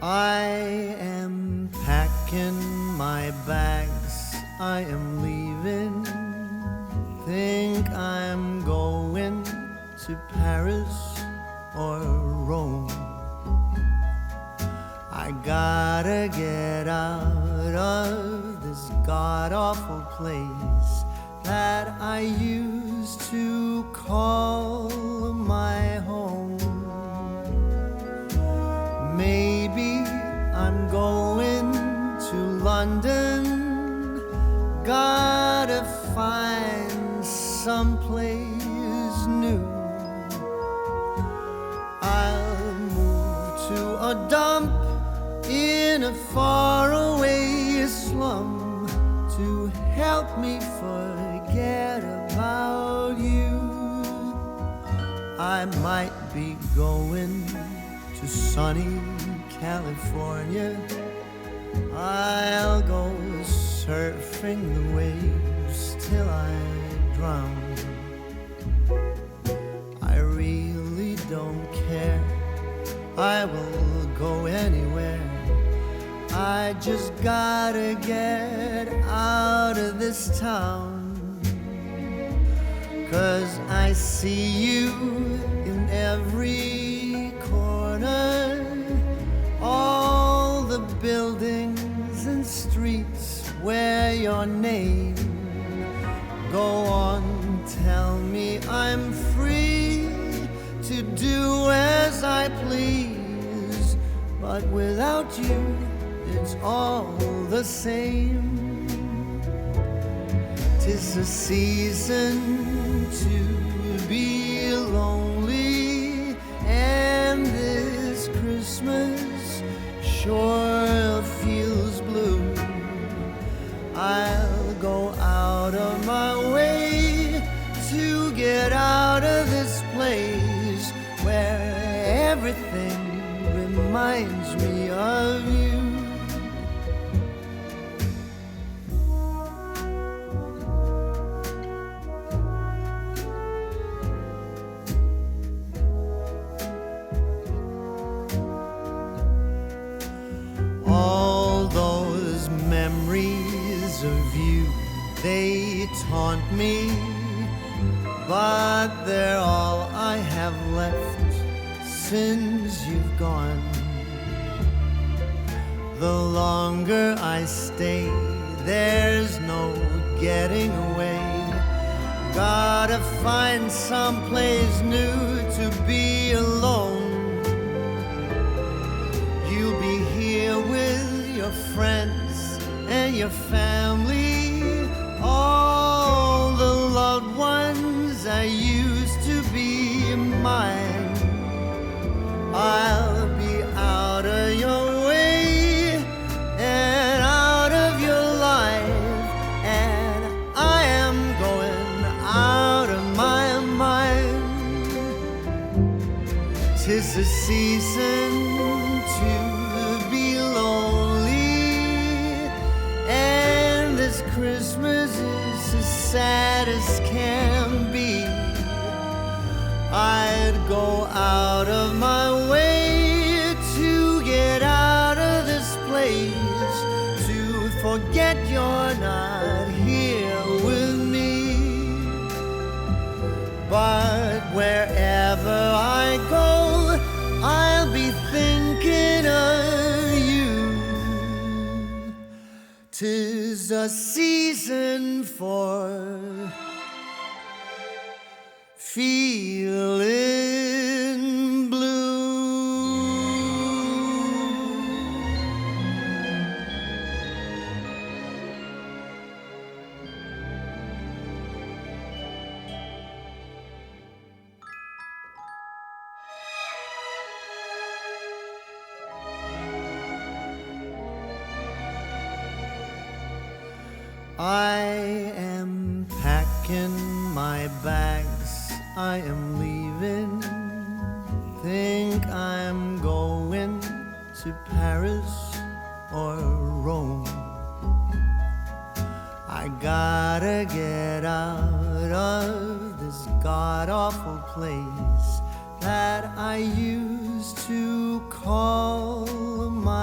I am packing my bags, I am leaving. Think I'm going to Paris or Rome. I gotta get out of this god-awful place that I used to call my home. Maybe I'm going to London. Gotta find someplace new. I'll move to a dump in a faraway slum to help me forget about you. I might be going to sunny California. I'll go surfing the waves till I drown. I really don't care, I will go anywhere. I just gotta get out of this town. 'Cause I see you in every corner, all the buildings and streets where your name. Go on, tell me I'm free to do as I please, but without you it's all the same. 'Tis a season to be lonely, and this Christmas sure feels blue. I'll go out of my way to get out of this place where everything reminds me of you. All those memories of you, they taunt me, but they're all I have left since you've gone. The longer I stay, there's no getting away. Gotta find someplace new to be alone. You'll be here with your friends and your family, all the loved ones that used to be mine. I'll be out of your way and out of your life, and I am going out of my mind. 'Tis the season to be lonely, and this Christmas is as sad as can be. I'd go out of my way to get out of this place, to forget you're not here with me. But wherever I go, I'll be thinking of you. 'Tis a season for feeling blue. I am packing my bags, I am leaving. Think I'm going to Paris or Rome. I gotta get out of this god-awful place that I used to call my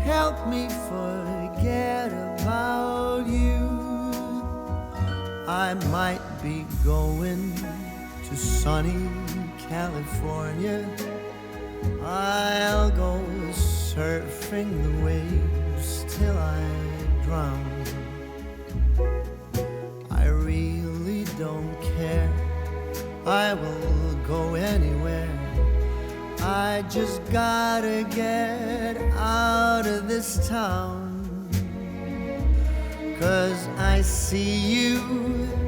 help me forget about you. I might be going to sunny California. I'll go surfing the waves till I drown. I really don't care, I will go anywhere. I just gotta get out of this town. 'Cause I see you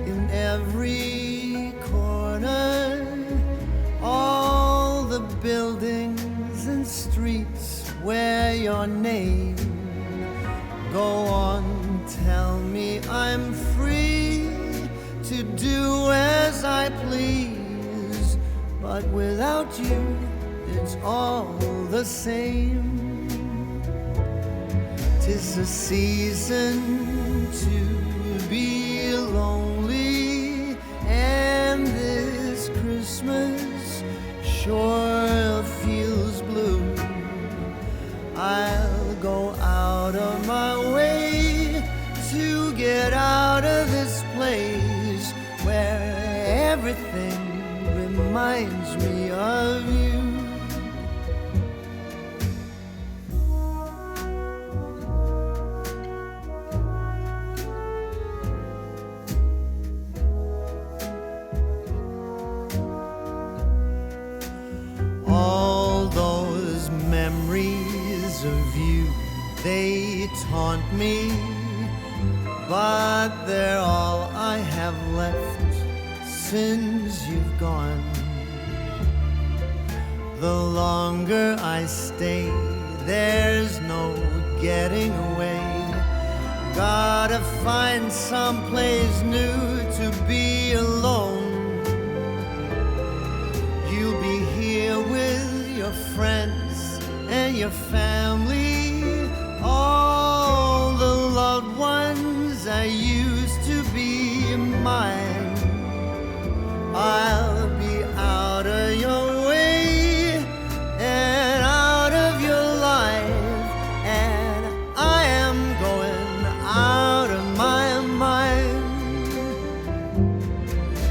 in every corner, all the buildings and streets where your name. Go on, tell me I'm free to do as I please, but without you it's all the same. 'Tis a season to be lonely, and this Christmas sure feels blue. I'll go out of my way to get out of this place where everything reminds me of you. All those memories of you, they taunt me, but they're all I have left since you've gone. The longer I stay, there's no getting away. Gotta find someplace new to be alone. You'll be here with your friends and your family, all the loved ones that used to be mine. I'll be out of your way and out of your life, and I am going out of my mind.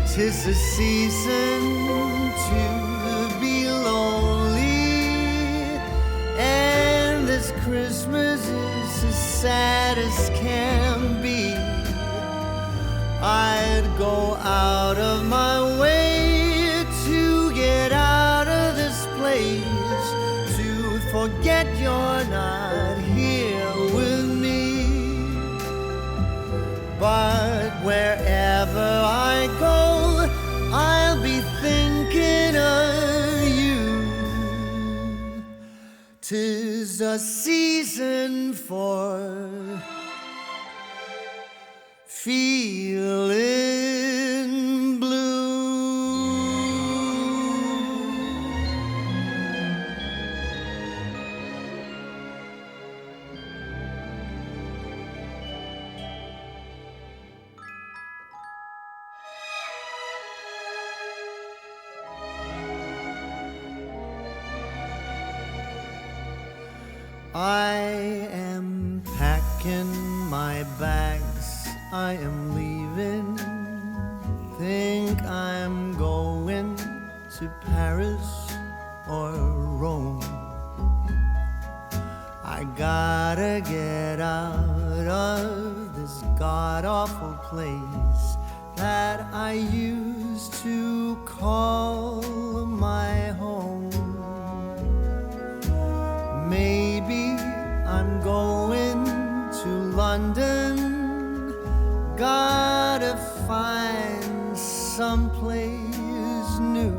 'Tis the season to be lonely, and this Christmas is as sad as can be. I'd go out of my way to get out of this place, to forget you're not here with me. But wherever I go, I'll be thinking of you. 'Tis a season for feeling blue. I am packing my bags, I am leaving. Think I'm going to Paris or Rome. I gotta get out of this god-awful place that I used to call my home. Maybe I'm going to London. Gotta find someplace new.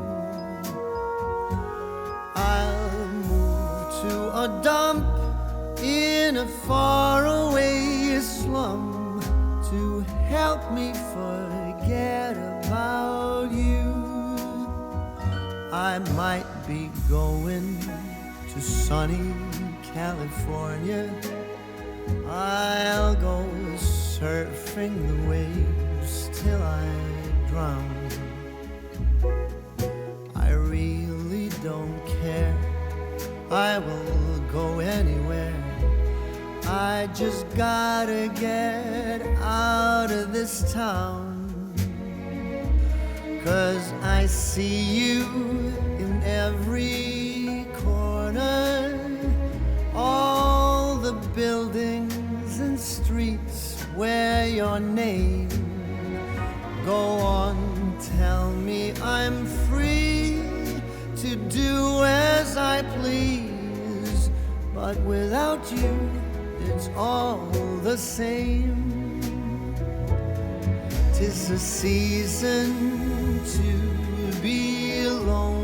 I'll move to a dump in a faraway slum to help me forget about you. I might be going to sunny California. I'll go surfing the waves till I drown. I really don't care, I will go anywhere. I just gotta get out of this town, 'cause I see you in every corner, all the buildings and streets where your name. Go on, tell me I'm free to do as I please, but without you it's all the same. 'Tis a season to be alone,